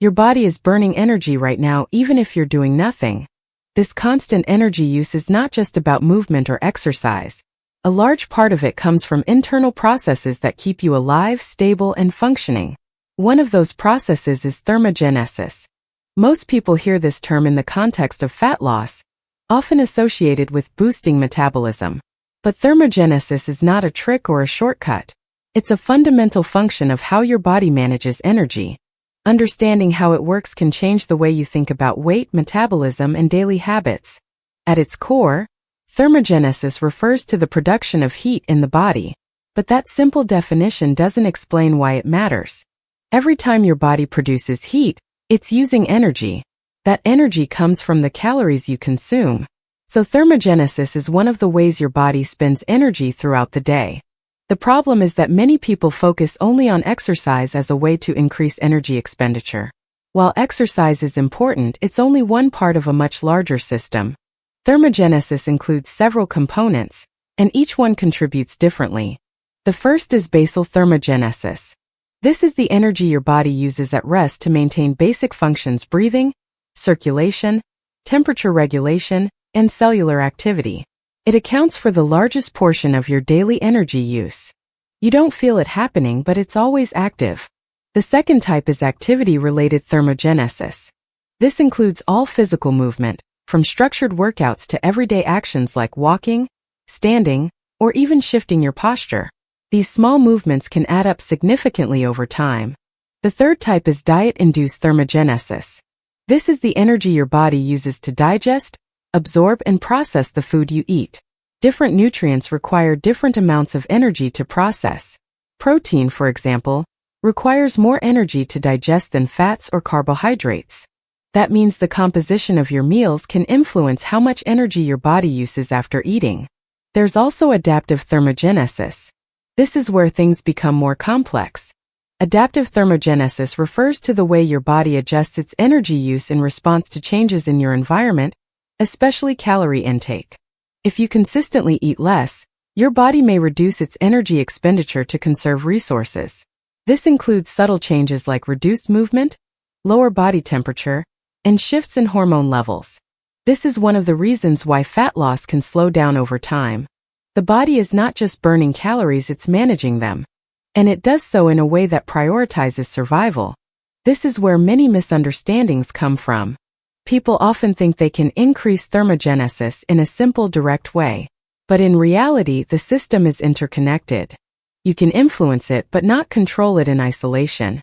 Your body is burning energy right now even if you're doing nothing. This constant energy use is not just about movement or exercise. A large part of it comes from internal processes that keep you alive, stable, and functioning. One of those processes is thermogenesis. Most people hear this term in the context of fat loss, often associated with boosting metabolism. But thermogenesis is not a trick or a shortcut. It's a fundamental function of how your body manages energy. Understanding how it works can change the way you think about weight, metabolism, and daily habits. At its core, thermogenesis refers to the production of heat in the body. But that simple definition doesn't explain why it matters. Every time your body produces heat, it's using energy. That energy comes from the calories you consume. So thermogenesis is one of the ways your body spends energy throughout the day. The problem is that many people focus only on exercise as a way to increase energy expenditure. While exercise is important, it's only one part of a much larger system. Thermogenesis includes several components, and each one contributes differently. The first is basal thermogenesis. This is the energy your body uses at rest to maintain basic functions: breathing, circulation, temperature regulation, and cellular activity. It accounts for the largest portion of your daily energy use. You don't feel it happening, but it's always active. The second type is activity-related thermogenesis. This includes all physical movement, from structured workouts to everyday actions like walking, standing, or even shifting your posture. These small movements can add up significantly over time. The third type is diet-induced thermogenesis. This is the energy your body uses to digest, absorb, and process the food you eat. Different nutrients require different amounts of energy to process. Protein, for example, requires more energy to digest than fats or carbohydrates. That means the composition of your meals can influence how much energy your body uses after eating. There's also adaptive thermogenesis. This is where things become more complex. Adaptive thermogenesis refers to the way your body adjusts its energy use in response to changes in your environment, especially calorie intake. If you consistently eat less, your body may reduce its energy expenditure to conserve resources. This includes subtle changes like reduced movement, lower body temperature, and shifts in hormone levels. This is one of the reasons why fat loss can slow down over time. The body is not just burning calories, it's managing them. And it does so in a way that prioritizes survival. This is where many misunderstandings come from. People often think they can increase thermogenesis in a simple, direct way. But in reality, the system is interconnected. You can influence it but not control it in isolation.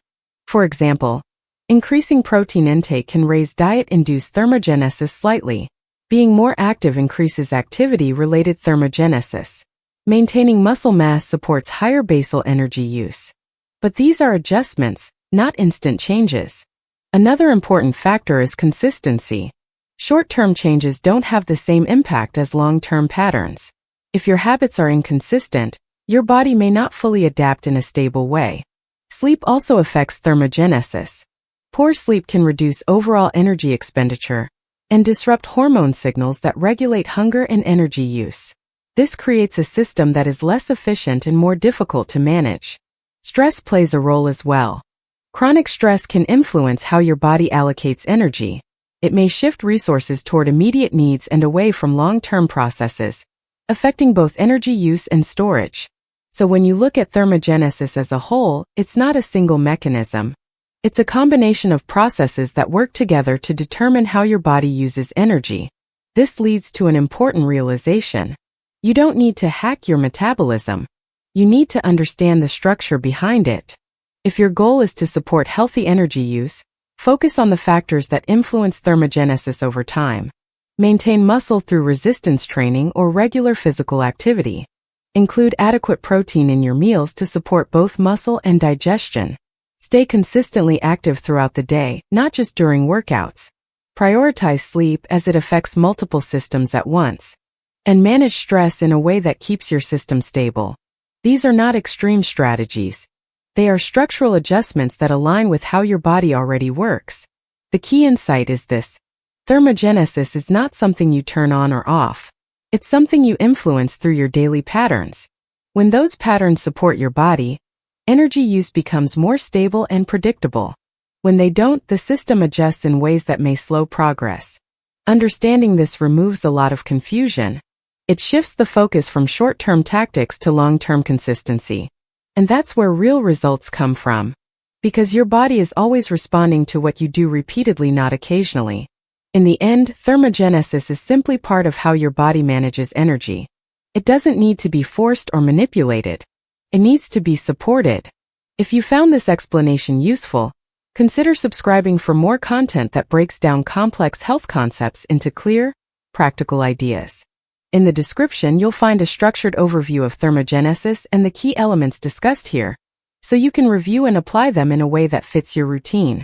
For example, increasing protein intake can raise diet-induced thermogenesis slightly. Being more active increases activity-related thermogenesis. Maintaining muscle mass supports higher basal energy use. But these are adjustments, not instant changes. Another important factor is consistency. Short-term changes don't have the same impact as long-term patterns. If your habits are inconsistent, your body may not fully adapt in a stable way. Sleep also affects thermogenesis. Poor sleep can reduce overall energy expenditure and disrupt hormone signals that regulate hunger and energy use. This creates a system that is less efficient and more difficult to manage. Stress plays a role as well. Chronic stress can influence how your body allocates energy. It may shift resources toward immediate needs and away from long-term processes, affecting both energy use and storage. So when you look at thermogenesis as a whole, it's not a single mechanism. It's a combination of processes that work together to determine how your body uses energy. This leads to an important realization. You don't need to hack your metabolism. You need to understand the structure behind it. If your goal is to support healthy energy use, focus on the factors that influence thermogenesis over time. Maintain muscle through resistance training or regular physical activity. Include adequate protein in your meals to support both muscle and digestion. Stay consistently active throughout the day, not just during workouts. Prioritize sleep as it affects multiple systems at once. And manage stress in a way that keeps your system stable. These are not extreme strategies. They are structural adjustments that align with how your body already works. The key insight is this: thermogenesis is not something you turn on or off. It's something you influence through your daily patterns. When those patterns support your body, energy use becomes more stable and predictable. When they don't, the system adjusts in ways that may slow progress. Understanding this removes a lot of confusion. It shifts the focus from short-term tactics to long-term consistency. And that's where real results come from. Because your body is always responding to what you do repeatedly, not occasionally. In the end, thermogenesis is simply part of how your body manages energy. It doesn't need to be forced or manipulated. It needs to be supported. If you found this explanation useful, consider subscribing for more content that breaks down complex health concepts into clear, practical ideas. In the description, you'll find a structured overview of thermogenesis and the key elements discussed here, so you can review and apply them in a way that fits your routine.